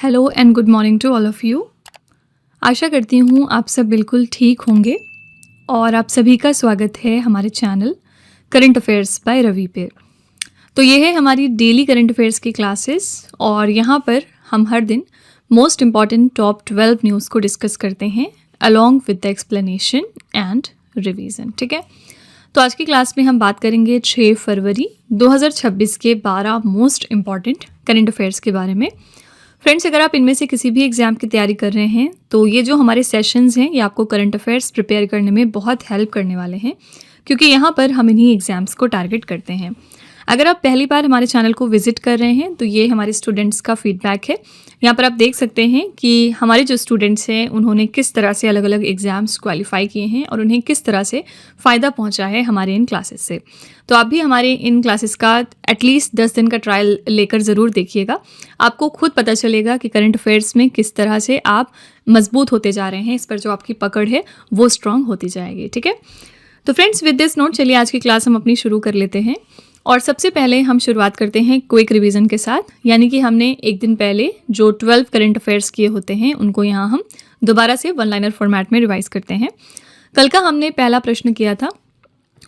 Hello and good morning to all of you. आशा करती हूँ आप सब बिल्कुल ठीक होंगे और आप सभी का स्वागत है हमारे channel current affairs by Ravi पे। तो ये है हमारी डेली करंट अफेयर्स की क्लासेस और यहाँ पर हम हर दिन मोस्ट इम्पॉर्टेंट टॉप 12 न्यूज़ को डिस्कस करते हैं along with the explanation and revision. ठीक है, तो आज की क्लास में हम बात करेंगे 6 फरवरी 2026 के 12 मोस्ट इम्पॉर्टेंट करंट अफेयर्स के बारे में। फ्रेंड्स, अगर आप इनमें से किसी भी एग्ज़ाम की तैयारी कर रहे हैं तो ये जो हमारे सेशंस हैं ये आपको करंट अफेयर्स प्रिपेयर करने में बहुत हेल्प करने वाले हैं, क्योंकि यहाँ पर हम इन्हीं एग्ज़ाम्स को टारगेट करते हैं। अगर आप पहली बार हमारे चैनल को विजिट कर रहे हैं तो ये हमारे स्टूडेंट्स का फीडबैक है। यहाँ पर आप देख सकते हैं कि हमारे जो स्टूडेंट्स हैं उन्होंने किस तरह से अलग अलग एग्ज़ाम्स क्वालिफाई किए हैं और उन्हें किस तरह से फ़ायदा पहुँचा है हमारे इन क्लासेस से। तो आप भी हमारे इन क्लासेस का एटलीस्ट 10 दिन का ट्रायल लेकर ज़रूर देखिएगा। आपको खुद पता चलेगा कि करंट अफेयर्स में किस तरह से आप मजबूत होते जा रहे हैं, इस पर जो आपकी पकड़ है वो स्ट्रांग होती जाएगी। ठीक है, तो फ्रेंड्स विद दिस नोट चलिए आज की क्लास हम अपनी शुरू कर लेते हैं। और सबसे पहले हम शुरुआत करते हैं क्विक रिवीजन के साथ, यानी कि हमने एक दिन पहले जो 12 करंट अफेयर्स किए होते हैं उनको यहाँ हम दोबारा से वन लाइनर फॉर्मेट में रिवाइज करते हैं। कल का हमने पहला प्रश्न किया था,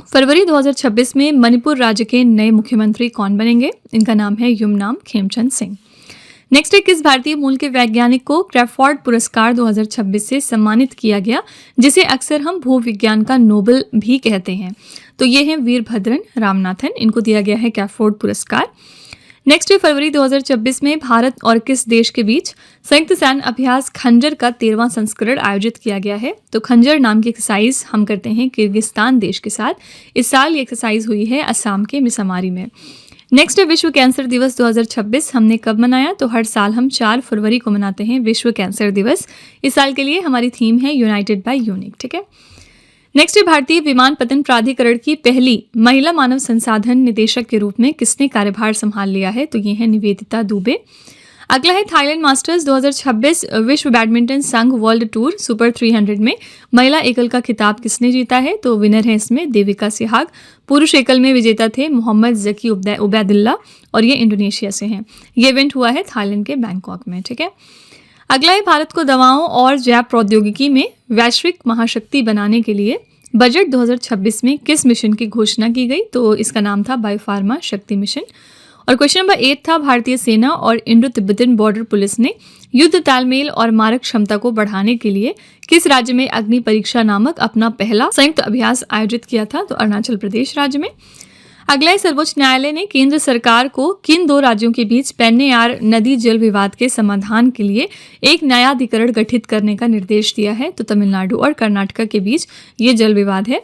फरवरी 2026 में मणिपुर राज्य के नए मुख्यमंत्री कौन बनेंगे? इनका नाम है युमनाम खेमचंद सिंह। नेक्स्ट है, किस भारतीय मूल के वैज्ञानिक को क्रैफोर्ड पुरस्कार 2026 से सम्मानित किया गया, जिसे अक्सर हम भूविज्ञान का नोबेल भी कहते हैं? तो ये हैं वीरभद्रन रामनाथन, इनको दिया गया है क्रैफोर्ड पुरस्कार। नेक्स्ट है, फरवरी 2026 में भारत और किस देश के बीच संयुक्त सैन्य अभ्यास खंजर का 13वां संस्करण आयोजित किया गया है? तो खंजर नाम की एक्सरसाइज हम करते हैं किर्गिस्तान देश के साथ। इस साल ये एक्सरसाइज हुई है असम के मिसामारी में। नेक्स्ट है, विश्व कैंसर दिवस 2026 हमने कब मनाया? तो हर साल हम 4 फरवरी को मनाते हैं विश्व कैंसर दिवस। इस साल के लिए हमारी थीम है यूनाइटेड बाय यूनिक। ठीक है, नेक्स्ट है, भारतीय विमानपत्तन प्राधिकरण की पहली महिला मानव संसाधन निदेशक के रूप में किसने कार्यभार संभाल लिया है? तो ये है निवेदिता दुबे। अगला है, थाईलैंड मास्टर्स 2026 विश्व बैडमिंटन संघ वर्ल्ड टूर सुपर 300 में महिला एकल का खिताब किसने जीता है? तो विनर है इसमें देविका सिहाग। पुरुष एकल में विजेता थे मोहम्मद जकी उबैदुल्ला और ये इंडोनेशिया से हैं। ये इवेंट हुआ है थाईलैंड के बैंकॉक में। ठीक है, अगला है, भारत को दवाओं और जैव प्रौद्योगिकी में वैश्विक महाशक्ति बनाने के लिए बजट 2026 में किस मिशन की घोषणा की गई? तो इसका नाम था बायोफार्मा शक्ति मिशन। और क्वेश्चन नंबर 8 था, भारतीय सेना और इंडो तिब्बतन बॉर्डर पुलिस ने युद्ध तालमेल और मारक क्षमता को बढ़ाने के लिए किस राज्य में अग्नि परीक्षा नामक अपना पहला संयुक्त अभ्यास आयोजित किया था? तो अरुणाचल प्रदेश राज्य में। अगला है, सर्वोच्च न्यायालय ने केंद्र सरकार को किन 2 राज्यों के बीच पेन्नेयार नदी जल विवाद के समाधान के लिए एक न्यायाधिकरण गठित करने का निर्देश दिया है? तो तमिलनाडु और कर्नाटक के बीच ये जल विवाद है।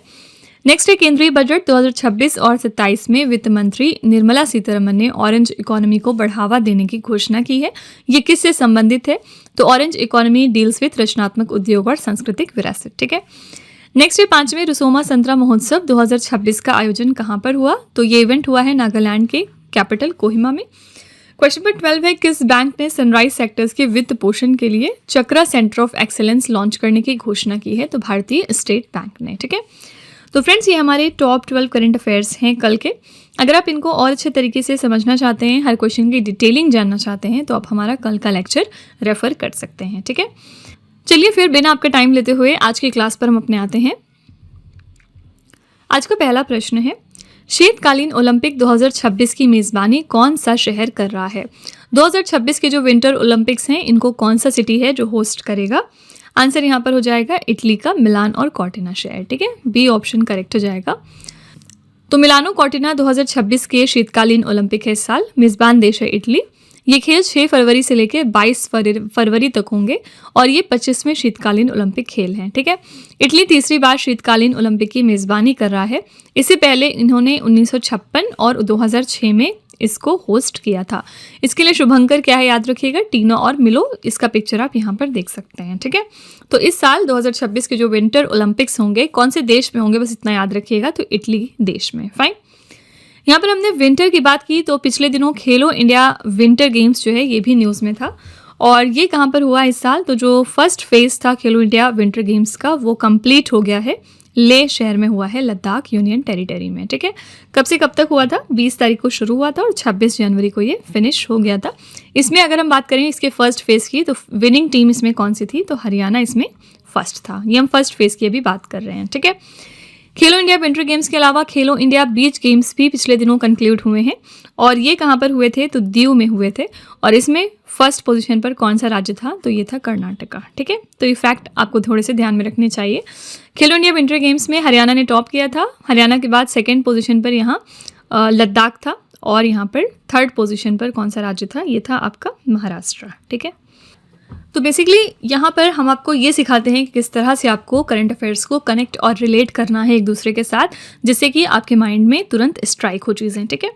नेक्स्ट है, केंद्रीय बजट 2026 और 27 में वित्त मंत्री निर्मला सीतारमन ने ऑरेंज इकोनॉमी को बढ़ावा देने की घोषणा की है। ये किससे संबंधित है? तो ऑरेंज इकोनॉमी डील्स विद रचनात्मक उद्योग और सांस्कृतिक विरासत। ठीक है, नेक्स्ट है, 5वें रुसोमा संतरा महोत्सव 2026 का आयोजन कहाँ पर हुआ? तो ये इवेंट हुआ है नागालैंड के कैपिटल कोहिमा में। क्वेश्चन नंबर 12 है, किस बैंक ने सनराइज सेक्टर्स के वित्त पोषण के लिए चक्रा सेंटर ऑफ एक्सेलेंस लॉन्च करने की घोषणा की है? तो भारतीय स्टेट बैंक ने। ठीक है, तो फ्रेंड्स ये हमारे टॉप 12 करंट अफेयर्स हैं कल के। अगर आप इनको और अच्छे तरीके से समझना चाहते हैं, हर क्वेश्चन की डिटेलिंग जानना चाहते हैं, तो आप हमारा कल का लेक्चर रेफर कर सकते हैं। ठीक है, चलिए फिर बिना आपका टाइम लेते हुए आज की क्लास पर हम अपने आते हैं। आज का पहला प्रश्न है, शीतकालीन ओलंपिक 2026 की मेज़बानी कौन सा शहर कर रहा है? 2026 के जो विंटर ओलंपिक्स हैं इनको कौन सा सिटी है जो होस्ट करेगा? आंसर यहाँ पर हो जाएगा इटली का मिलान और कॉर्टिना शहर। ठीक है, बी ऑप्शन करेक्ट हो जाएगा। तो मिलानो कॉर्टिना 2026 के शीतकालीन ओलंपिक है इस साल। मेज़बान देश है इटली। ये खेल 6 फरवरी से लेकर 22 फरवरी तक होंगे और ये 25वें शीतकालीन ओलंपिक खेल हैं। ठीक है, इटली तीसरी बार शीतकालीन ओलंपिक की मेज़बानी कर रहा है। इससे पहले इन्होंने 1956 और 2006 में इसको होस्ट किया था। इसके लिए शुभंकर क्या है याद रखिएगा, टीनो और मिलो। इसका पिक्चर आप यहाँ पर देख सकते हैं। ठीक है, तो इस साल 2026 के जो विंटर ओलंपिक्स होंगे कौन से देश में होंगे बस इतना याद रखिएगा, तो इटली देश में। फाइन, यहाँ पर हमने विंटर की बात की तो पिछले दिनों खेलो इंडिया विंटर गेम्स जो है ये भी न्यूज़ में था और ये कहाँ पर हुआ इस साल? तो जो फर्स्ट फेज था खेलो इंडिया विंटर गेम्स का वो कंप्लीट हो गया है लेह शहर में हुआ है, लद्दाख यूनियन टेरिटरी में। ठीक है, कब से कब तक हुआ था? 20 तारीख को शुरू हुआ था और 26 जनवरी को ये फिनिश हो गया था। इसमें अगर हम बात करें इसके फर्स्ट फेज़ की, तो विनिंग टीम इसमें कौन सी थी? तो हरियाणा इसमें फर्स्ट था। ये हम फर्स्ट फेज़ की अभी बात कर रहे हैं। ठीक है, खेलो इंडिया विंटर गेम्स के अलावा खेलो इंडिया बीच गेम्स भी पिछले दिनों कंक्लूड हुए हैं और ये कहाँ पर हुए थे? तो दीव में हुए थे और इसमें फर्स्ट पोजीशन पर कौन सा राज्य था? तो ये था कर्नाटका। ठीक है, तो ये फैक्ट आपको थोड़े से ध्यान में रखने चाहिए। खेलो इंडिया विंटर गेम्स में हरियाणा ने टॉप किया था। हरियाणा के बाद सेकेंड पोजीशन पर यहाँ लद्दाख था और यहाँ पर थर्ड पोजीशन पर कौन सा राज्य था? ये था आपका महाराष्ट्र। ठीक है, तो बेसिकली यहाँ पर हम आपको ये सिखाते हैं कि किस तरह से आपको करंट अफेयर्स को कनेक्ट और रिलेट करना है एक दूसरे के साथ, जिससे कि आपके माइंड में तुरंत स्ट्राइक हो चीज़ें। ठीक है,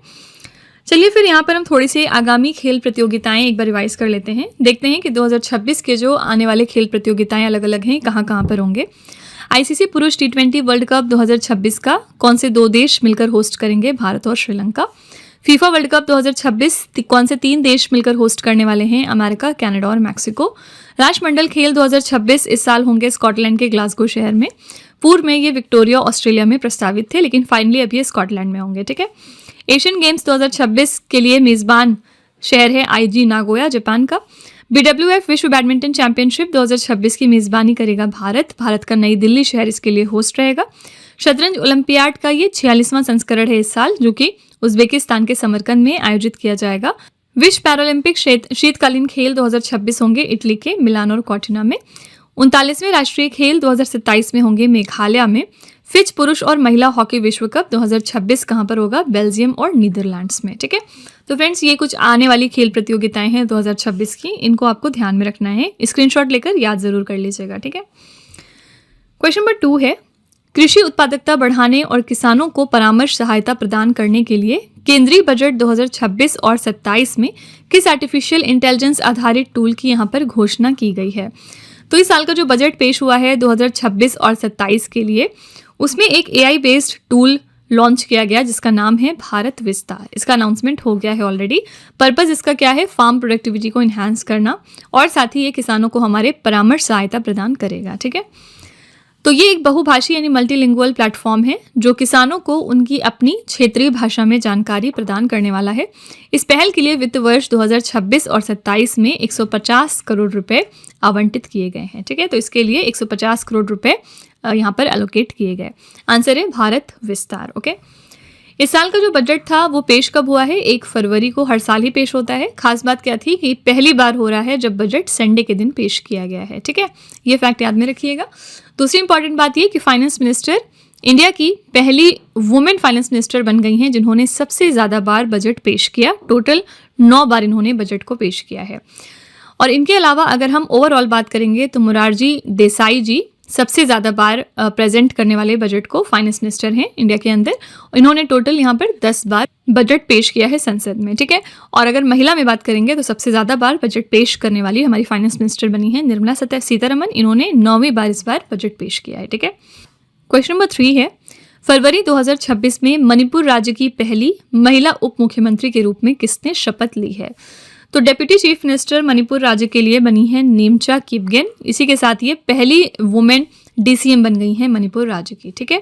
चलिए फिर यहाँ पर हम थोड़ी सी आगामी खेल प्रतियोगिताएं एक बार रिवाइज कर लेते हैं। देखते हैं कि 2026 के जो आने वाले खेल प्रतियोगिताएं अलग अलग हैं, कहाँ कहाँ पर होंगे। आईसीसी पुरुष T20 वर्ल्ड कप 2026 का कौन से 2 देश मिलकर होस्ट करेंगे? भारत और श्रीलंका। फीफा वर्ल्ड कप 2026 कौन से 3 देश मिलकर होस्ट करने वाले हैं? अमेरिका, कनाडा और मैक्सिको। राष्ट्रमंडल खेल 2026 इस साल होंगे स्कॉटलैंड के ग्लासगो शहर में। पूर्व में ये विक्टोरिया ऑस्ट्रेलिया में प्रस्तावित थे, लेकिन फाइनली अभी ये स्कॉटलैंड में होंगे। ठीक है, एशियन गेम्स 2026 के लिए मेजबान शहर है आईजी नागोया, जापान का। BWF विश्व बैडमिंटन चैंपियनशिप 2026 की मेजबानी करेगा भारत। भारत का नई दिल्ली शहर इसके लिए होस्ट रहेगा। शतरंज ओलंपियाड का ये 46वां संस्करण है इस साल, जो कि उज्बेकिस्तान के समरकंद में आयोजित किया जाएगा। विश्व पैरालंपिक शीतकालीन खेल 2026 होंगे इटली के मिलान और कॉर्टिना में। 39वें राष्ट्रीय खेल 2027 में होंगे मेघालय में। फिच पुरुष और महिला हॉकी विश्व कप 2026 कहाँ पर होगा? बेल्जियम और नीदरलैंड्स में। ठीक है, तो फ्रेंड्स ये कुछ आने वाली खेल प्रतियोगिताएं हैं 2026 की, इनको आपको ध्यान में रखना है, स्क्रीनशॉट लेकर याद जरूर कर लीजिएगा। ठीक है, क्वेश्चन नंबर 2 है, कृषि उत्पादकता बढ़ाने और किसानों को परामर्श सहायता प्रदान करने के लिए केंद्रीय बजट 2026 और 27 में किस आर्टिफिशियल इंटेलिजेंस आधारित टूल की यहाँ पर घोषणा की गई है? तो इस साल का जो बजट पेश हुआ है 2026 और 27 के लिए, उसमें एक AI बेस्ड टूल लॉन्च किया गया जिसका नाम है भारत विस्तार। इसका अनाउंसमेंट हो गया है ऑलरेडी। पर्पस इसका क्या है? फार्म प्रोडक्टिविटी को इन्हांस करना और साथ ही ये किसानों को हमारे परामर्श सहायता प्रदान करेगा। ठीक है, तो ये एक बहुभाषी यानी मल्टीलिंगुअल प्लेटफॉर्म है जो किसानों को उनकी अपनी क्षेत्रीय भाषा में जानकारी प्रदान करने वाला है। इस पहल के लिए वित्त वर्ष 2026 और 27 में 150 करोड़ रुपए आवंटित किए गए हैं। ठीक है, तो इसके लिए 150 करोड़ रुपए यहाँ पर एलोकेट किए गए। आंसर है भारत विस्तार। ओके, इस साल का जो बजट था वो पेश कब हुआ है? 1 फरवरी को। हर साल ही पेश होता है। खास बात क्या थी कि पहली बार हो रहा है जब बजट संडे के दिन पेश किया गया है। ठीक है, ये फैक्ट याद में रखिएगा। दूसरी इंपॉर्टेंट बात ये कि फाइनेंस मिनिस्टर इंडिया की पहली वुमेन फाइनेंस मिनिस्टर बन गई हैं जिन्होंने सबसे ज़्यादा बार बजट पेश किया। टोटल 9 बार इन्होंने बजट को पेश किया है। और इनके अलावा अगर हम ओवरऑल बात करेंगे तो मोरारजी देसाई जी सबसे ज़्यादा बार प्रेजेंट करने वाले बजट को फाइनेंस मिनिस्टर हैं इंडिया के अंदर। इन्होंने टोटल यहाँ पर 10 बार बजट पेश किया है संसद में। ठीक है, और अगर महिला में बात करेंगे तो सबसे ज़्यादा बार बजट पेश करने वाली हमारी फाइनेंस मिनिस्टर बनी है निर्मला सीतारमन। इन्होंने 9वीं बार इस बार बजट पेश किया है। ठीक है, क्वेश्चन नंबर 3 है, फरवरी 2026 में मणिपुर राज्य की पहली महिला उप मुख्यमंत्री के रूप में किसने शपथ ली है? तो डेप्यूटी चीफ मिनिस्टर मणिपुर राज्य के लिए बनी है नेमचा किपगेन। इसी के साथ ये पहली वुमेन DCM बन गई हैं मणिपुर राज्य की। ठीक है,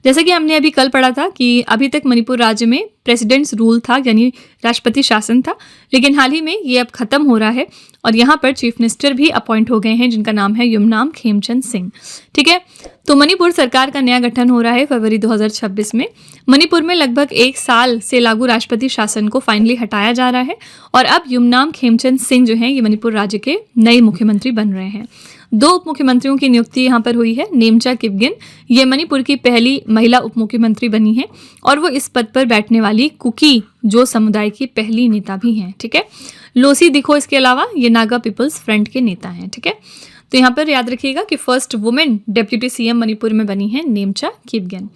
जैसा कि हमने अभी कल पढ़ा था कि अभी तक मणिपुर राज्य में प्रेसिडेंट्स रूल था यानी राष्ट्रपति शासन था, लेकिन हाल ही में ये अब खत्म हो रहा है और यहाँ पर चीफ मिनिस्टर भी अपॉइंट हो गए हैं जिनका नाम है युमनाम खेमचंद सिंह। ठीक है, तो मणिपुर सरकार का नया गठन हो रहा है फरवरी 2026 में। मणिपुर में लगभग 1 साल से लागू राष्ट्रपति शासन को फाइनली हटाया जा रहा है और अब युमनाम खेमचंद सिंह जो हैं ये मणिपुर राज्य के नए मुख्यमंत्री बन रहे हैं। 2 उप मुख्यमंत्रियों की नियुक्ति यहाँ पर हुई है। नेमचा किपगेन ये मणिपुर की पहली महिला उप मुख्यमंत्री बनी है और वो इस पद पर बैठने वाली कुकी जो समुदाय की पहली नेता भी हैं। ठीक है, लोसी दिखो इसके अलावा ये नागा पीपल्स फ्रंट के नेता हैं। ठीक है, तो यहाँ पर याद रखिएगा कि first women deputy CM Manipur में बनी है नेमचा किपगेन।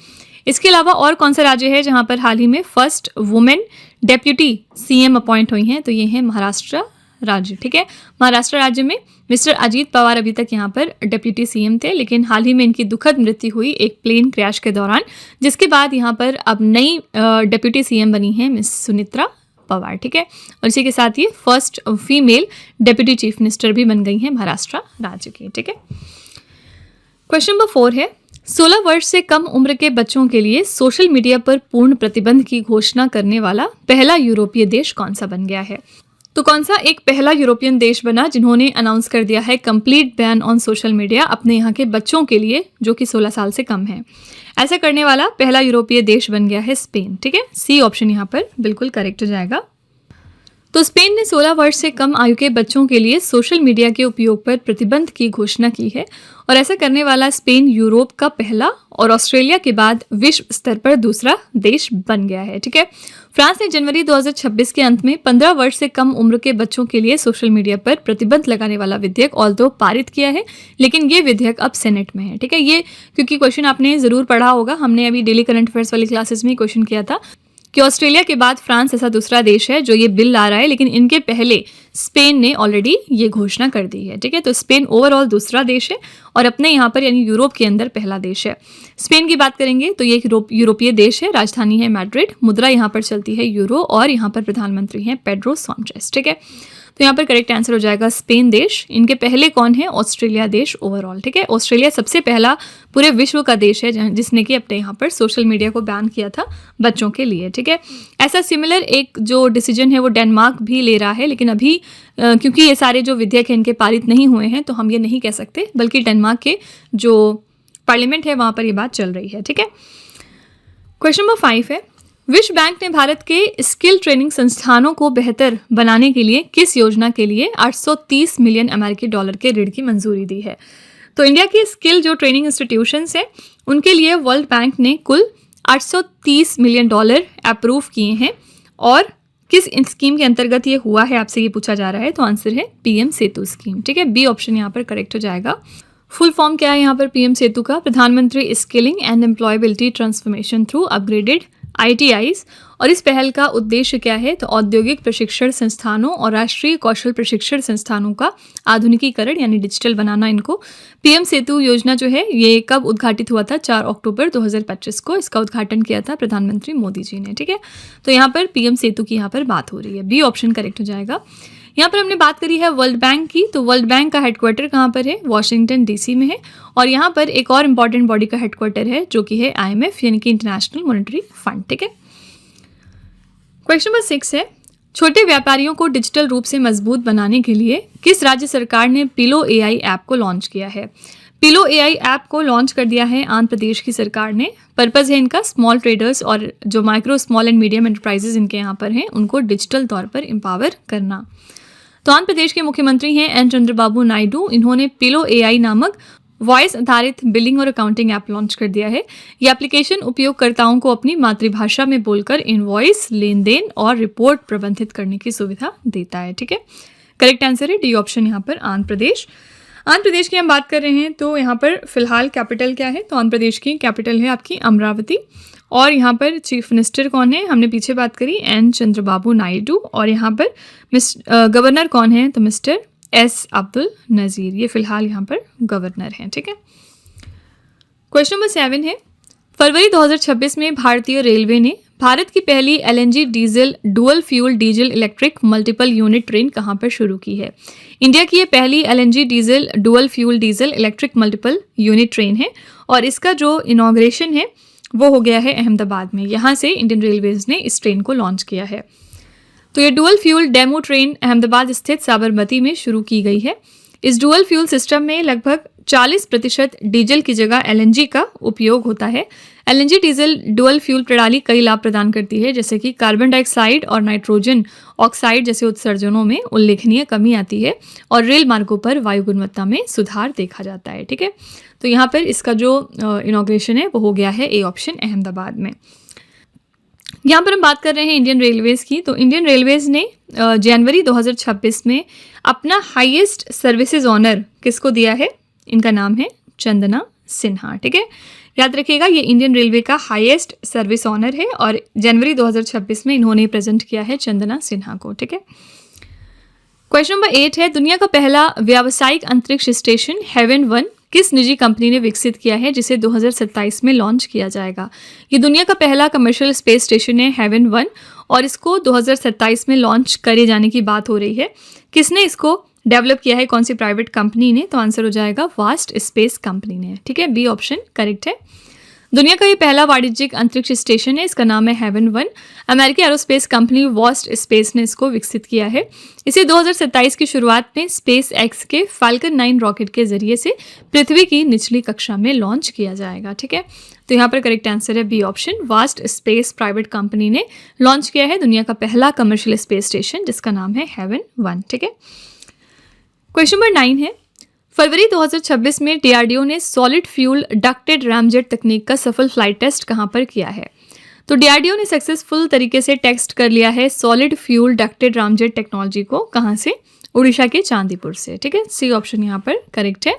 इसके अलावा और कौन सा राज्य है जहाँ पर हाल ही में first women deputy CM appoint हुई हैं? तो ये है महाराष्ट्र राज्य। ठीक है, महाराष्ट्र राज्य में मिस्टर अजीत पवार अभी तक यहाँ पर डेप्यूटी CM थे, लेकिन हाल ही में इनकी दुखद मृत्यु हुई एक प्लेन क्रैश के दौरान, जिसके बाद यहाँ पर अब नई डेप्यूटी CM बनी है मिस सुनित्रा पवार। ठीक है, और इसी के साथ ये first female deputy chief minister भी बन गई हैं महाराष्ट्र राज्य की। ठीक है, क्वेश्चन नंबर 4 है, 16 वर्ष से कम उम्र के बच्चों के लिए सोशल मीडिया पर पूर्ण प्रतिबंध की घोषणा करने वाला पहला यूरोपीय देश कौन सा बन गया है? तो कौन सा एक पहला यूरोपियन देश बना जिन्होंने अनाउंस कर दिया है complete ban on social media अपने यहाँ के बच्चों के लिए जो कि 16 साल से कम है? ऐसा करने वाला पहला यूरोपीय देश बन गया है स्पेन। ठीक है, सी ऑप्शन यहाँ पर बिल्कुल करेक्ट हो जाएगा। तो स्पेन ने 16 वर्ष से कम आयु के बच्चों के लिए सोशल मीडिया के उपयोग पर प्रतिबंध की घोषणा की है और ऐसा करने वाला स्पेन यूरोप का पहला और ऑस्ट्रेलिया के बाद विश्व स्तर पर दूसरा देश बन गया है। ठीक है, फ्रांस ने जनवरी 2026 के अंत में 15 वर्ष से कम उम्र के बच्चों के लिए सोशल मीडिया पर प्रतिबंध लगाने वाला विधेयक ऑल्दो पारित किया है, लेकिन ये विधेयक अब सेनेट में है। ठीक है, ये क्योंकि क्वेश्चन आपने जरूर पढ़ा होगा, हमने अभी डेली करंट अफेयर्स वाली क्लासेस में क्वेश्चन किया था कि ऑस्ट्रेलिया के बाद फ्रांस ऐसा दूसरा देश है जो ये बिल ला रहा है, लेकिन इनके पहले स्पेन ने ऑलरेडी ये घोषणा कर दी है। ठीक है, तो स्पेन ओवरऑल दूसरा देश है और अपने यहाँ पर यानी यूरोप के अंदर पहला देश है। स्पेन की बात करेंगे तो ये एक यूरोपीय देश है, राजधानी है मैड्रिड, मुद्रा यहाँ पर चलती है यूरो और यहाँ पर प्रधानमंत्री हैं पेड्रो सांचेज। ठीक है, तो यहाँ पर करेक्ट आंसर हो जाएगा स्पेन देश। इनके पहले कौन है? ऑस्ट्रेलिया देश ओवरऑल। ठीक है, ऑस्ट्रेलिया सबसे पहला पूरे विश्व का देश है जिसने कि अपने यहाँ पर सोशल मीडिया को बैन किया था बच्चों के लिए। ठीक है, ऐसा सिमिलर एक जो डिसीजन है वो डेनमार्क भी ले रहा है, लेकिन अभी क्योंकि ये सारे जो विधेयक हैं इनके पारित नहीं हुए हैं तो हम ये नहीं कह सकते, बल्कि डेनमार्क के जो पार्लियामेंट है वहाँ पर ये बात चल रही है। ठीक है, क्वेश्चन नंबर 5 है, विश्व बैंक ने भारत के स्किल ट्रेनिंग संस्थानों को बेहतर बनाने के लिए किस योजना के लिए 830 मिलियन अमेरिकी डॉलर के ऋण की मंजूरी दी है? तो इंडिया की स्किल जो ट्रेनिंग इंस्टीट्यूशंस हैं उनके लिए वर्ल्ड बैंक ने कुल 830 मिलियन डॉलर अप्रूव किए हैं और किस स्कीम के अंतर्गत ये हुआ है आपसे ये पूछा जा रहा है, तो आंसर है पीएम सेतु स्कीम। ठीक है, बी ऑप्शन यहाँ पर करेक्ट हो जाएगा। फुल फॉर्म क्या है यहाँ पर पीएम सेतु का? प्रधानमंत्री skilling and employability transformation through upgraded ITIs। और इस पहल का उद्देश्य क्या है? तो औद्योगिक प्रशिक्षण संस्थानों और राष्ट्रीय कौशल प्रशिक्षण संस्थानों का आधुनिकीकरण यानी डिजिटल बनाना इनको। पीएम सेतु योजना जो है ये कब उद्घाटित हुआ था? 4 अक्टूबर 2025 को इसका उद्घाटन किया था प्रधानमंत्री मोदी जी ने। ठीक है, तो यहाँ पर पीएम सेतु की यहाँ पर बात हो रही है, बी ऑप्शन करेक्ट हो जाएगा। यहाँ पर हमने बात करी है वर्ल्ड बैंक की, तो वर्ल्ड बैंक का हेडक्वार्टर कहाँ पर है? वॉशिंगटन DC में है। और यहाँ पर एक और इम्पॉर्टेंट बॉडी का हेडक्वार्टर है जो कि है IMF यानी कि इंटरनेशनल मॉनेटरी फंड। ठीक है, क्वेश्चन नंबर 6 है, छोटे व्यापारियों को डिजिटल रूप से मजबूत बनाने के लिए किस राज्य सरकार ने पिलो AI ऐप को लॉन्च किया है? पिलो AI ऐप को लॉन्च कर दिया है आंध्र प्रदेश की सरकार ने। पर्पज़ है इनका स्मॉल ट्रेडर्स और जो micro small and medium enterprises इनके यहाँ पर हैं उनको डिजिटल तौर पर एम्पावर करना। तो आंध्र प्रदेश के मुख्यमंत्री हैं एन चंद्रबाबू नायडू। इन्होंने पिलो AI नामक वॉइस आधारित बिलिंग और अकाउंटिंग ऐप लॉन्च कर दिया है। ये एप्लीकेशन उपयोगकर्ताओं को अपनी मातृभाषा में बोलकर इनवॉइस, लेन देन और रिपोर्ट प्रबंधित करने की सुविधा देता है। ठीक है, करेक्ट आंसर है डी ऑप्शन यहाँ पर आंध्र प्रदेश। आंध्र प्रदेश की हम बात कर रहे हैं तो यहाँ पर फिलहाल कैपिटल क्या है? तो आंध्र प्रदेश की कैपिटल है आपकी अमरावती। और यहाँ पर चीफ मिनिस्टर कौन है? हमने पीछे बात करी एन चंद्रबाबू नायडू। और यहाँ पर गवर्नर कौन है? तो मिस्टर S अब्दुल नज़ीर, ये फिलहाल यहाँ पर गवर्नर हैं। ठीक है, क्वेश्चन नंबर 7 है, फरवरी 2026 में भारतीय रेलवे ने भारत की पहली LNG diesel dual fuel diesel electric multiple unit train कहाँ पर शुरू की है? इंडिया की ये पहली LNG diesel dual fuel diesel electric multiple unit train है और इसका जो इनॉग्रेशन है वो हो गया है अहमदाबाद में। यहाँ से इंडियन रेलवेज ने इस ट्रेन को लॉन्च किया है। तो ये dual fuel demo train Ahmedabad स्थित साबरमती में शुरू की गई है। इस डुअल फ्यूल सिस्टम में लगभग 40% डीजल की जगह LNG का उपयोग होता है। LNG डीजल डुअल फ्यूल प्रणाली कई लाभ प्रदान करती है, जैसे कि कार्बन डाइऑक्साइड और नाइट्रोजन ऑक्साइड जैसे उत्सर्जनों में उल्लेखनीय कमी आती है और रेल मार्गों पर वायु गुणवत्ता में सुधार देखा जाता है। ठीक है, तो यहाँ पर इसका जो इनॉग्रेशन है वो हो गया है ए ऑप्शन अहमदाबाद में। यहाँ पर हम बात कर रहे हैं इंडियन रेलवेज़ की। तो इंडियन रेलवेज़ ने जनवरी 2026 में अपना हाईएस्ट सर्विसेज ऑनर किसको दिया है? इनका नाम है चंदना सिन्हा। ठीक है, याद रखिएगा ये इंडियन रेलवे का हाईएस्ट सर्विस ऑनर है और जनवरी 2026 में इन्होंने प्रेजेंट किया है चंदना सिन्हा को। ठीक है, क्वेश्चन नंबर 8 है, दुनिया का पहला व्यावसायिक अंतरिक्ष स्टेशन हेवन 1 किस निजी कंपनी ने विकसित किया है जिसे 2027 में लॉन्च किया जाएगा? ये दुनिया का पहला कमर्शियल स्पेस स्टेशन है हेवन 1 और इसको 2027 में लॉन्च करे जाने की बात हो रही है। किसने इसको डेवलप किया है कौन सी प्राइवेट कंपनी ने? तो आंसर हो जाएगा वास्ट स्पेस कंपनी ने। ठीक है, बी ऑप्शन करेक्ट है। दुनिया का ये पहला वाणिज्यिक अंतरिक्ष स्टेशन है, इसका नाम है हेवन 1। अमेरिकी एरोस्पेस कंपनी वास्ट स्पेस ने इसको विकसित किया है। इसे 2027 की शुरुआत में स्पेस एक्स के फाल्कन 9 रॉकेट के जरिए से पृथ्वी की निचली कक्षा में लॉन्च किया जाएगा। ठीक है, तो यहाँ पर करेक्ट आंसर है B option, vast space private company ने लॉन्च किया है दुनिया का पहला कमर्शियल स्पेस स्टेशन, जिसका नाम है हेवन 1। ठीक है, क्वेश्चन नंबर 9 है, फरवरी 2026 में डीआरडीओ ने सॉलिड फ्यूल डक्टेड रैमजेट तकनीक का सफल फ्लाइट टेस्ट कहां पर किया है? तो डीआरडीओ ने सक्सेसफुल तरीके से टेस्ट कर लिया है solid fuel ducted ramjet technology को। कहां से? उड़ीसा के चांदीपुर से। ठीक है, सी ऑप्शन यहां पर करेक्ट है।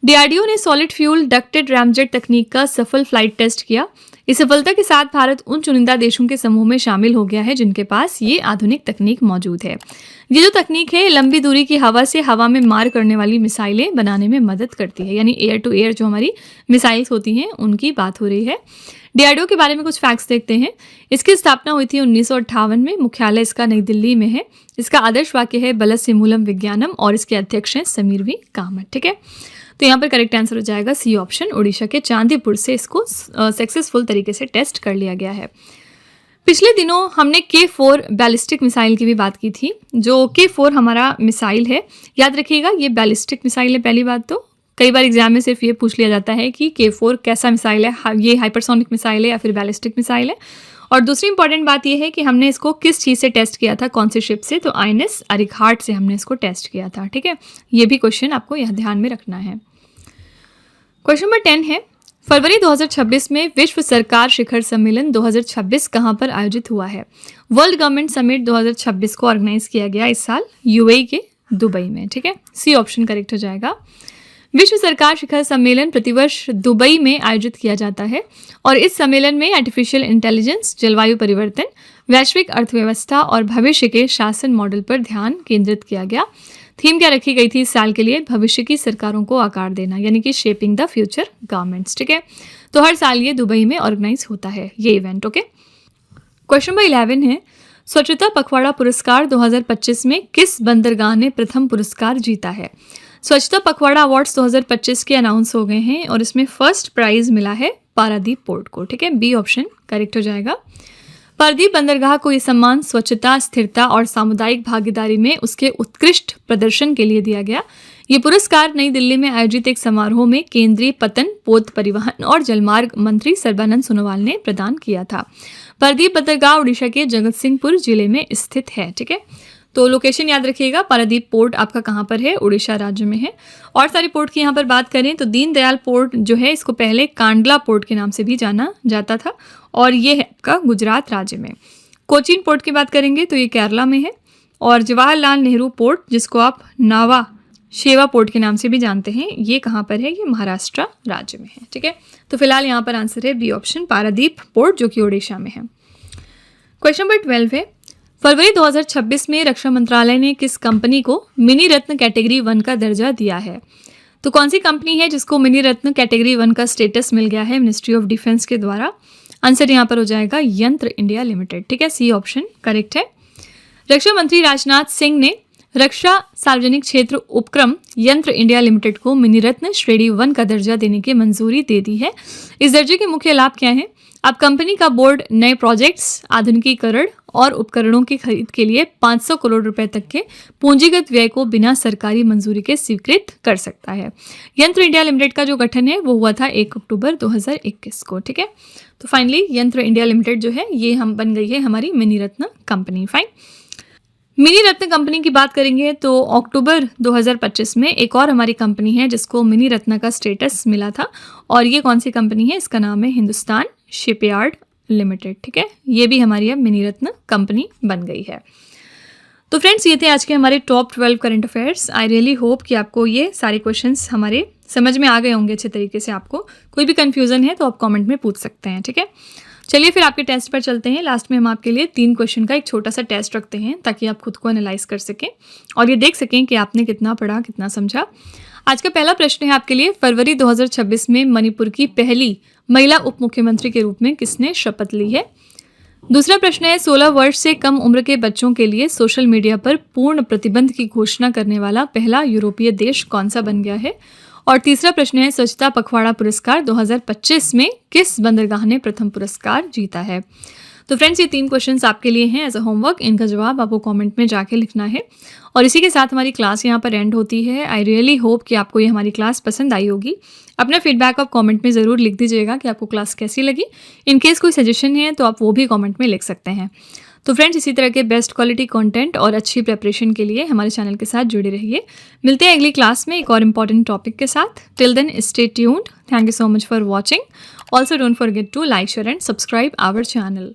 डीआरडीओ ने सॉलिड फ्यूल डक्टेड रैमजेट तकनीक का सफल फ्लाइट टेस्ट किया। इस सफलता के साथ भारत उन चुनिंदा देशों के समूह में शामिल हो गया है जिनके पास ये आधुनिक तकनीक मौजूद है। ये जो तकनीक है लंबी दूरी की हवा से हवा में मार करने वाली मिसाइलें बनाने में मदद करती है, यानी एयर टू एयर जो हमारी मिसाइल्स होती हैं उनकी बात हो रही है। डीआरडीओ के बारे में कुछ फैक्ट्स देखते हैं। इसकी स्थापना हुई थी 1958 में। मुख्यालय इसका नई दिल्ली में है। इसका आदर्श वाक्य है बलद से मूलम विज्ञानम और इसके अध्यक्ष हैं समीर वी कामत। ठीक है, तो यहाँ पर करेक्ट आंसर हो जाएगा सी ऑप्शन, उड़ीसा के चांदीपुर से इसको सक्सेसफुल तरीके से टेस्ट कर लिया गया है। पिछले दिनों हमने K4 बैलिस्टिक मिसाइल की भी बात की थी। जो K4 हमारा मिसाइल है, याद रखिएगा ये बैलिस्टिक मिसाइल है। पहली बात तो कई बार एग्जाम में सिर्फ ये पूछ लिया जाता है कि K4 कैसा मिसाइल है, ये हाइपरसोनिक मिसाइल है या फिर बैलिस्टिक मिसाइल है। और दूसरी इंपॉर्टेंट बात यह है कि हमने इसको किस चीज़ से टेस्ट किया था, कौन से शिप से? तो INS अरिघाट से हमने इसको टेस्ट किया था। ठीक है, ये भी क्वेश्चन आपको यह ध्यान में रखना है। क्वेश्चन नंबर 10 है, फरवरी 2026 में विश्व सरकार शिखर सम्मेलन 2026 कहां पर आयोजित हुआ है? वर्ल्ड गवर्नमेंट समिट 2026 को ऑर्गेनाइज किया गया इस साल यूएई के दुबई में। ठीक है, सी ऑप्शन करेक्ट हो जाएगा। विश्व सरकार शिखर सम्मेलन प्रतिवर्ष दुबई में आयोजित किया जाता है और इस सम्मेलन में आर्टिफिशियल इंटेलिजेंस, जलवायु परिवर्तन, वैश्विक अर्थव्यवस्था और भविष्य के शासन मॉडल पर ध्यान केंद्रित किया गया। थीम क्या रखी गई थी इस साल के लिए? भविष्य की सरकारों को आकार देना, यानी कि शेपिंग द फ्यूचर गवर्नमेंट्स। ठीक है, तो हर साल ये दुबई में ऑर्गेनाइज होता है ये इवेंट। ओके, क्वेश्चन नंबर 11 है, स्वच्छता पखवाड़ा पुरस्कार 2025 में किस बंदरगाह ने प्रथम पुरस्कार जीता है? स्वच्छता पखवाड़ा अवार्ड्स 2025 के अनाउंस हो गए हैं और इसमें फर्स्ट प्राइज मिला है पारादीप पोर्ट को। ठीक है, बी ऑप्शन करेक्ट हो जाएगा। पारादीप बंदरगाह को यह सम्मान स्वच्छता, स्थिरता और सामुदायिक भागीदारी में उसके उत्कृष्ट प्रदर्शन के लिए दिया गया। ये पुरस्कार नई दिल्ली में आयोजित एक समारोह में केंद्रीय पतन, पोत परिवहन और जलमार्ग मंत्री सर्बानंद सोनोवाल ने प्रदान किया था। पारादीप बंदरगाह उड़ीसा के जगतसिंहपुर जिले में स्थित है। ठीक है, तो लोकेशन याद रखिएगा, पारादीप पोर्ट आपका कहाँ पर है? उड़ीसा राज्य में है। और सारे पोर्ट की यहाँ पर बात करें तो दीनदयाल पोर्ट जो है इसको पहले कांडला पोर्ट के नाम से भी जाना जाता था और ये है आपका गुजरात राज्य में। कोचीन पोर्ट की बात करेंगे तो ये केरला में है। और जवाहरलाल नेहरू पोर्ट जिसको आप नावा शेवा पोर्ट के नाम से भी जानते हैं, ये कहाँ पर है? ये महाराष्ट्र राज्य में है। ठीक है, तो फिलहाल यहाँ पर आंसर है बी ऑप्शन, पारादीप पोर्ट जो कि उड़ीसा में है। क्वेश्चन नंबर 12 है, फरवरी 2026 में रक्षा मंत्रालय ने किस कंपनी को मिनी रत्न कैटेगरी 1 का दर्जा दिया है? तो कौन सी कंपनी है जिसको मिनी रत्न कैटेगरी 1 का स्टेटस मिल गया है मिनिस्ट्री ऑफ डिफेंस के द्वारा? आंसर यहाँ पर हो जाएगा यंत्र इंडिया लिमिटेड। ठीक है, सी ऑप्शन करेक्ट है। रक्षा मंत्री राजनाथ सिंह ने रक्षा सार्वजनिक क्षेत्र उपक्रम यंत्र इंडिया लिमिटेड को मिनी रत्न श्रेणी 1 का दर्जा देने की मंजूरी दे दी है। इस दर्जे के मुख्य लाभ क्या हैं? अब कंपनी का बोर्ड नए प्रोजेक्ट्स, आधुनिकीकरण और उपकरणों की खरीद के लिए 500 करोड़ रुपए तक के पूंजीगत व्यय को बिना सरकारी मंजूरी के स्वीकृत कर सकता है। यंत्र इंडिया लिमिटेड का जो गठन है वो हुआ था 1 अक्टूबर 2021 को। ठीक है, तो फाइनली यंत्र इंडिया लिमिटेड जो है ये हम बन गई है हमारी मिनी रत्न कंपनी। फाइन, मिनी रत्न कंपनी की बात करेंगे तो अक्टूबर 2025 में एक और हमारी कंपनी है जिसको मिनी रत्न का स्टेटस मिला था और ये कौन सी कंपनी है? इसका नाम है हिंदुस्तान शिपयार्ड लिमिटेड। ठीक है, ये भी हमारी अब मिनी रत्न कंपनी बन गई है। तो फ्रेंड्स, ये थे आज के हमारे top 12 current affairs. I really hope कि आपको ये सारे क्वेश्चंस हमारे समझ में आ गए होंगे अच्छे तरीके से। आपको कोई भी कंफ्यूजन है तो आप कमेंट में पूछ सकते हैं। ठीक है, चलिए फिर आपके टेस्ट पर चलते हैं। लास्ट में हम आपके लिए 3 क्वेश्चन का एक छोटा सा टेस्ट रखते हैं ताकि आप खुद को एनालाइज कर सकें और ये देख सकें कि आपने कितना पढ़ा, कितना समझा। आज का पहला प्रश्न है आपके लिए, फरवरी 2026 में मणिपुर की पहली महिला उप मुख्यमंत्री के रूप में किसने शपथ ली है? दूसरा प्रश्न है 16 वर्ष से कम उम्र के बच्चों के लिए सोशल मीडिया पर पूर्ण प्रतिबंध की घोषणा करने वाला पहला यूरोपीय देश कौन सा बन गया है। और तीसरा प्रश्न है स्वच्छता पखवाड़ा पुरस्कार 2025 में किस बंदरगाह ने प्रथम पुरस्कार जीता है। तो फ्रेंड्स, ये 3 क्वेश्चंस आपके लिए हैं एज अ होमवर्क। इनका जवाब आपको कमेंट में जाके लिखना है। और इसी के साथ हमारी क्लास यहाँ पर एंड होती है। आई रियली होप कि आपको ये हमारी क्लास पसंद आई होगी। अपना फीडबैक आप कमेंट में ज़रूर लिख दीजिएगा कि आपको क्लास कैसी लगी। इन केस कोई सजेशन है तो आप वो भी कमेंट में लिख सकते हैं। तो फ्रेंड्स, इसी तरह के बेस्ट क्वालिटी कंटेंट और अच्छी प्रिपरेशन के लिए हमारे चैनल के साथ जुड़े रहिए। मिलते हैं अगली क्लास में एक और इम्पॉर्टेंट टॉपिक के साथ। Till then stay tuned. Thank you so much for watching. Also don't forget to like, share and subscribe our channel.